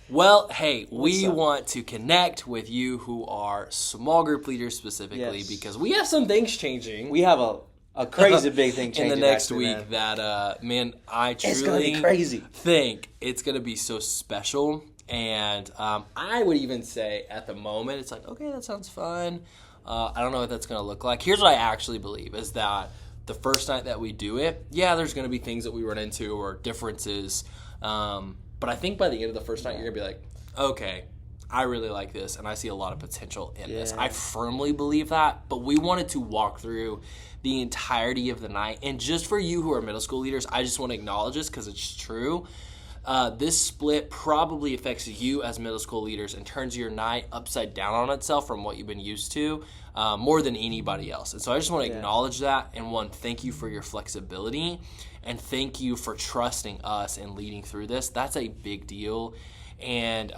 Well, hey, we want to connect with you who are small group leaders specifically because we have some things changing. We have a crazy big thing changing in the next week man. That, man, I it's gonna be truly crazy. think it's going to be so special. And I would even say at the moment, it's like, okay, that sounds fun. I don't know what that's going to look like. Here's what I actually believe is that the first night that we do it, there's going to be things that we run into or differences. But I think by the end of the first night, you're going to be like, okay, I really like this, and I see a lot of potential in this. I firmly believe that, but we wanted to walk through the entirety of the night. And just for you who are middle school leaders, I just want to acknowledge this because it's true. This split probably affects you as middle school leaders and turns your night upside down on itself from what you've been used to more than anybody else. And so I just want to acknowledge that, and thank you for your flexibility, and thank you for trusting us and leading through this. That's a big deal. And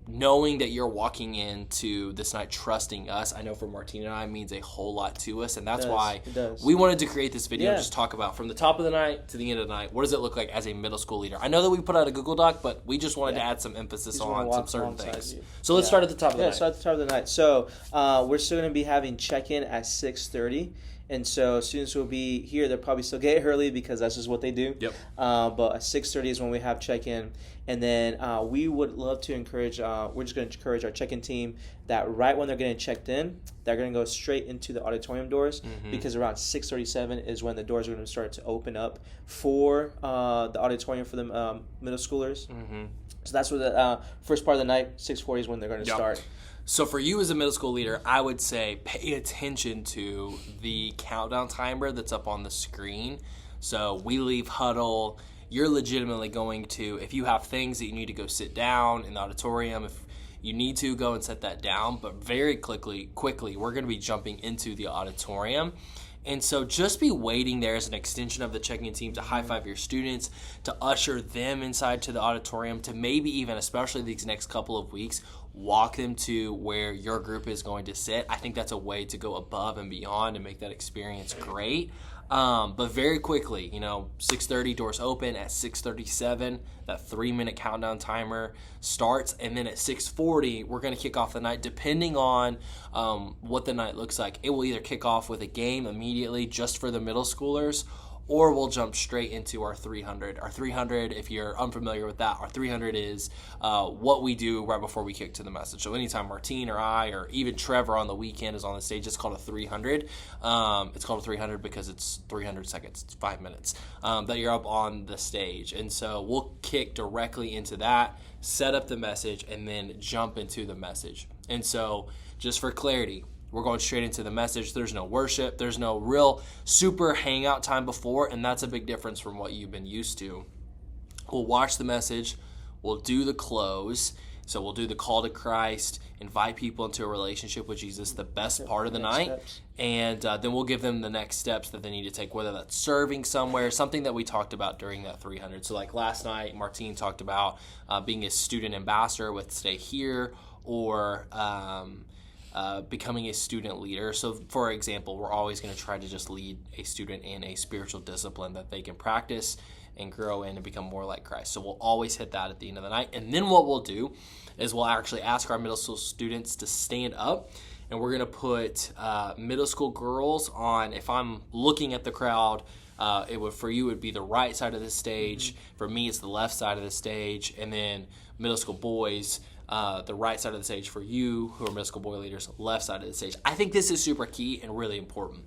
knowing that you're walking into this night trusting us, I know for Martine and I, means a whole lot to us. And that's why we wanted to create this video and just talk about from the top of the night to the end of the night, what does it look like as a middle school leader? I know that we put out a Google Doc, but we just wanted to add some emphasis on some certain things. So let's start at the top of the night. Start at the top of the night. So we're still going to be having check-in at 6:30. And so students will be here. They'll probably still get early because that's just what they do. Yep. But at 6:30 is when we have check-in. And then we would love to encourage, we're just going to encourage our check-in team that right when they're getting checked in, they're going to go straight into the auditorium doors because around 6:37 is when the doors are going to start to open up for the auditorium for the middle schoolers. So that's what the first part of the night, 6:40 is when they're going to start. So for you as a middle school leader, I would say pay attention to the countdown timer that's up on the screen. So we leave huddle. You're legitimately going to, if you have things that you need to go sit down in the auditorium, if you need to go and set that down. But very quickly, we're going to be jumping into the auditorium. And so just be waiting there as an extension of the check-in team to high-five your students, to usher them inside to the auditorium, to maybe even, especially these next couple of weeks, walk them to where your group is going to sit. I think that's a way to go above and beyond and make that experience great. But very quickly, 6:30 doors open. At 6:37, that 3-minute countdown timer starts. And then at 6:40, we're going to kick off the night. Depending on what the night looks like, it will either kick off with a game immediately just for the middle schoolers, or we'll jump straight into our 300. Our 300, if you're unfamiliar with that, our 300 is what we do right before we kick to the message. So anytime Martine or I or even Trevor on the weekend is on the stage, it's called a 300. It's called a 300 because it's 300 seconds. It's 5 minutes that you're up on the stage. And so we'll kick directly into that, set up the message, and then jump into the message. And so just for clarity, we're going straight into the message. There's no worship. There's no real super hangout time before, and that's a big difference from what you've been used to. We'll watch the message. We'll do the close. So we'll do the call to Christ, invite people into a relationship with Jesus, the best part of the night. Steps. And then we'll give them the next steps that they need to take, whether that's serving somewhere, something that we talked about during that 300. So like last night, Martine talked about being a student ambassador with Stay Here, or becoming a student leader. So for example, we're always going to try to just lead a student in a spiritual discipline that they can practice and grow in and become more like Christ. So we'll always hit that at the end of the night. And then what we'll do is we'll actually ask our middle school students to stand up, and we're going to put middle school girls on. If I'm looking at the crowd, for you it would be the right side of the stage. For me, it's the left side of the stage. And then middle school boys, the right side of the stage. For you who are middle school boy leaders, left side of the stage. I think this is super key and really important.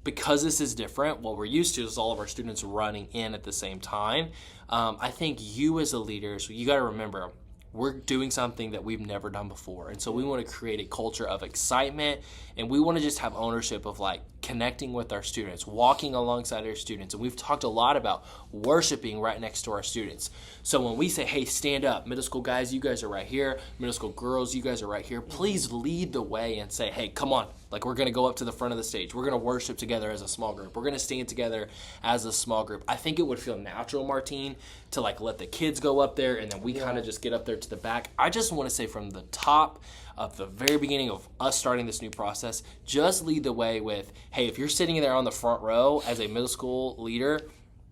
Because this is different, what we're used to is all of our students running in at the same time. I think you as a leader, so you got to remember, we're doing something that we've never done before. And so we want to create a culture of excitement, and we want to just have ownership of like connecting with our students, walking alongside our students. And we've talked a lot about worshiping right next to our students. So when we say, hey, stand up, middle school guys, you guys are right here. Middle school girls, you guys are right here. Please lead the way and say, hey, come on. Like, we're going to go up to the front of the stage. We're going to worship together as a small group. We're going to stand together as a small group. I think it would feel natural, Martine, to like let the kids go up there and then we kind of just get up there to the back. I just want to say from the top of the very beginning of us starting this new process, just lead the way with, hey, if you're sitting there on the front row as a middle school leader,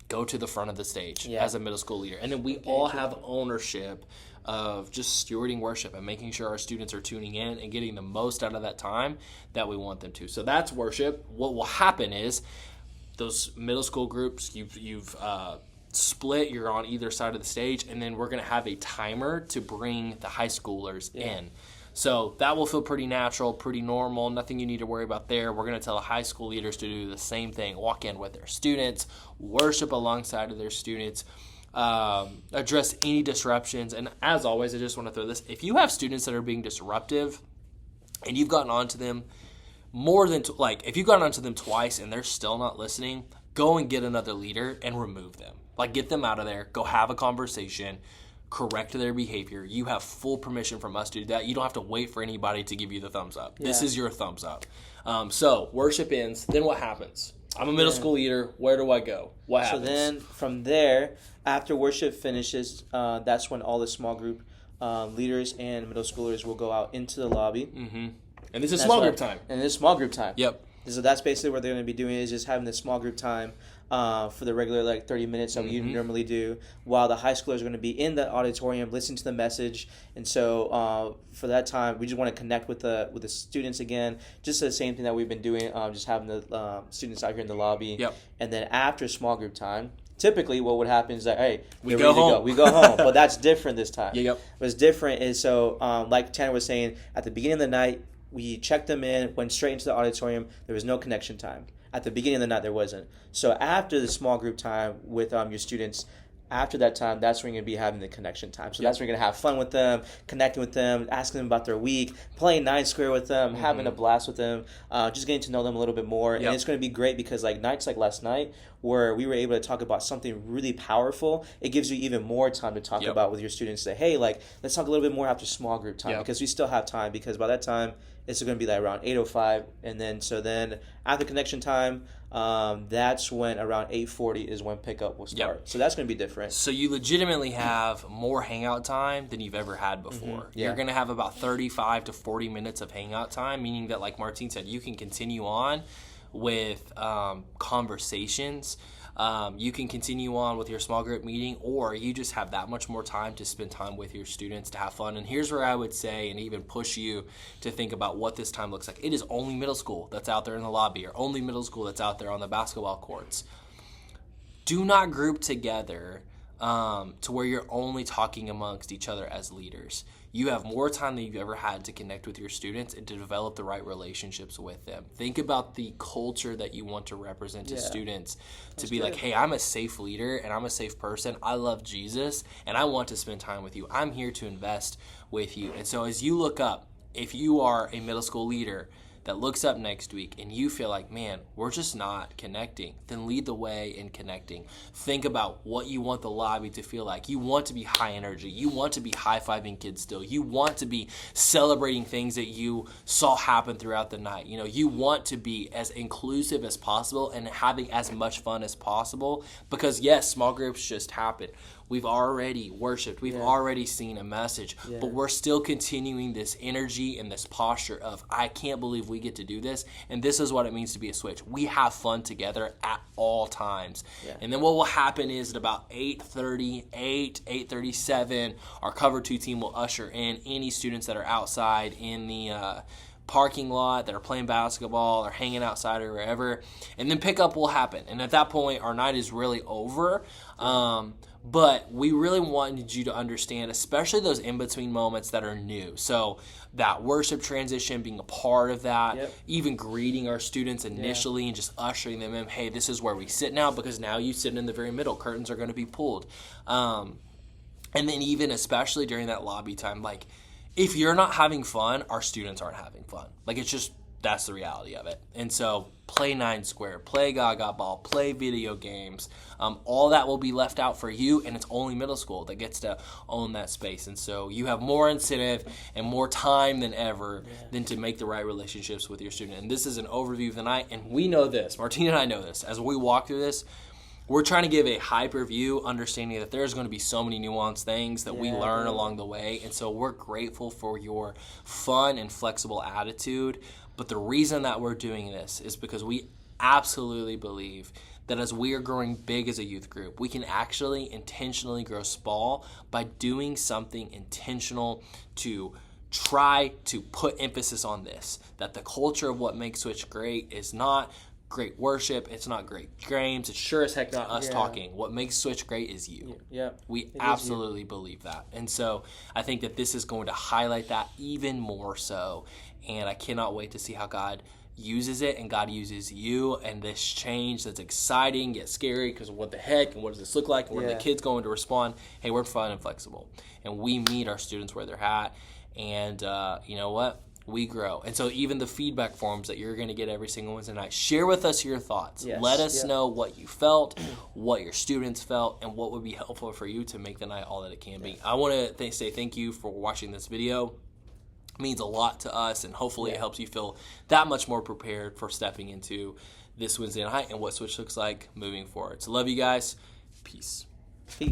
go to the front of the stage Yeah. as a middle school leader. And then we all have ownership of just stewarding worship and making sure our students are tuning in and getting the most out of that time that we want them to. So that's worship. What will happen is those middle school groups, you've split, you're on either side of the stage, and then we're going to have a timer to bring the high schoolers in. So that will feel pretty natural, pretty normal, nothing you need to worry about there. We're going to tell the high school leaders to do the same thing, walk in with their students, worship alongside of their students, address any disruptions. And as always, I just want to throw this, if you have students that are being disruptive and you've gotten onto them more than, if you've gotten onto them twice and they're still not listening, go and get another leader and remove them. Get them out of there, go have a conversation, correct their behavior. You have full permission from us to do that. You don't have to wait for anybody to give you the thumbs up. This is your thumbs up. So worship ends. Then what happens? I'm a middle school leader. Where do I go? What happens? So then from there, after worship finishes, that's when all the small group leaders and middle schoolers will go out into the lobby. Mm-hmm. And this is small group time. And this is small group time. Yep. So that's basically what they're going to be doing, is just having this small group time for the regular 30 minutes that we normally do, while the high schoolers are going to be in the auditorium listening to the message. And so for that time, we just want to connect with the students again, just the same thing that we've been doing, just having the students out here in the lobby. Yep. And then after small group time, typically what would happen is that, hey, we go home. We go home. But that's different this time. Yep. What's different is, so like Tanner was saying, at the beginning of the night, we checked them in, went straight into the auditorium. There was no connection time. At the beginning of the night, there wasn't. So after the small group time with your students, after that time, that's when you're going to be having the connection time. So that's when you're going to have fun with them, connecting with them, asking them about their week, playing 9 Square with them, having a blast with them, just getting to know them a little bit more. And it's going to be great because nights like last night, where we were able to talk about something really powerful, it gives you even more time to talk about with your students. Say, hey, let's talk a little bit more after small group time, because we still have time, because by that time, it's going to be around 8:05, and then after connection time, that's when around 8:40 is when pickup will start. So that's going to be different. So you legitimately have more hangout time than you've ever had before. You're going to have about 35 to 40 minutes of hangout time, meaning that, like Martine said, you can continue on with conversations. You can continue on with your small group meeting, or you just have that much more time to spend time with your students to have fun. And here's where I would say, and even push you to think about what this time looks like. It is only middle school that's out there in the lobby, or only middle school that's out there on the basketball courts. Do not group together to where you're only talking amongst each other as leaders. You have more time than you've ever had to connect with your students and to develop the right relationships with them. Think about the culture that you want to represent to students, to be like, hey, I'm a safe leader and I'm a safe person. I love Jesus and I want to spend time with you. I'm here to invest with you. And so as you look up, if you are a middle school leader that looks up next week and you feel like, man, we're just not connecting, then lead the way in connecting. Think about what you want the lobby to feel like. You want to be high energy. You want to be high-fiving kids still. You want to be celebrating things that you saw happen throughout the night. You want to be as inclusive as possible and having as much fun as possible, because yes, small groups just happen. We've already worshiped. We've already seen a message. But we're still continuing this energy and this posture of, I can't believe we get to do this. And this is what it means to be a Switch. We have fun together at all times. And then what will happen is at about 8:30, 8:37, our Cover 2 team will usher in any students that are outside in the parking lot that are playing basketball or hanging outside or wherever. And then pickup will happen. And at that point, our night is really over. But we really wanted you to understand, especially those in-between moments that are new. So that worship transition, being a part of that, even greeting our students initially and just ushering them in, hey, this is where we sit now, because now you sit in the very middle. Curtains are going to be pulled. And then even especially during that lobby time, if you're not having fun, our students aren't having fun. It's just, that's the reality of it. And so play 9 Square, play Gaga Ball, play video games. All that will be left out for you, and it's only middle school that gets to own that space. And so you have more incentive and more time than ever than to make the right relationships with your student. And this is an overview of the night, and we know this. Martina and I know this. As we walk through this, we're trying to give a hyper view, understanding that there's going to be so many nuanced things that we learn along the way. And so we're grateful for your fun and flexible attitude. But the reason that we're doing this is because we absolutely believe that as we are growing big as a youth group, we can actually intentionally grow small by doing something intentional to try to put emphasis on this, that the culture of what makes Switch great is not great worship, it's not great games, it's sure as heck not us talking. What makes Switch great is you. Yeah. We absolutely believe that. And so I think that this is going to highlight that even more so. And I cannot wait to see how God uses it and God uses you and this change that's exciting yet scary because what the heck and what does this look like and what are the kids going to respond? Hey, we're fun and flexible. And we meet our students where they're at. And you know what? We grow. And so even the feedback forms that you're going to get every single Wednesday night, share with us your thoughts. Yes. Let us know what you felt, what your students felt, and what would be helpful for you to make the night all that it can be. I want to say thank you for watching this video. It means a lot to us, and hopefully it helps you feel that much more prepared for stepping into this Wednesday night and what Switch looks like moving forward. So love you guys. Peace. Peace.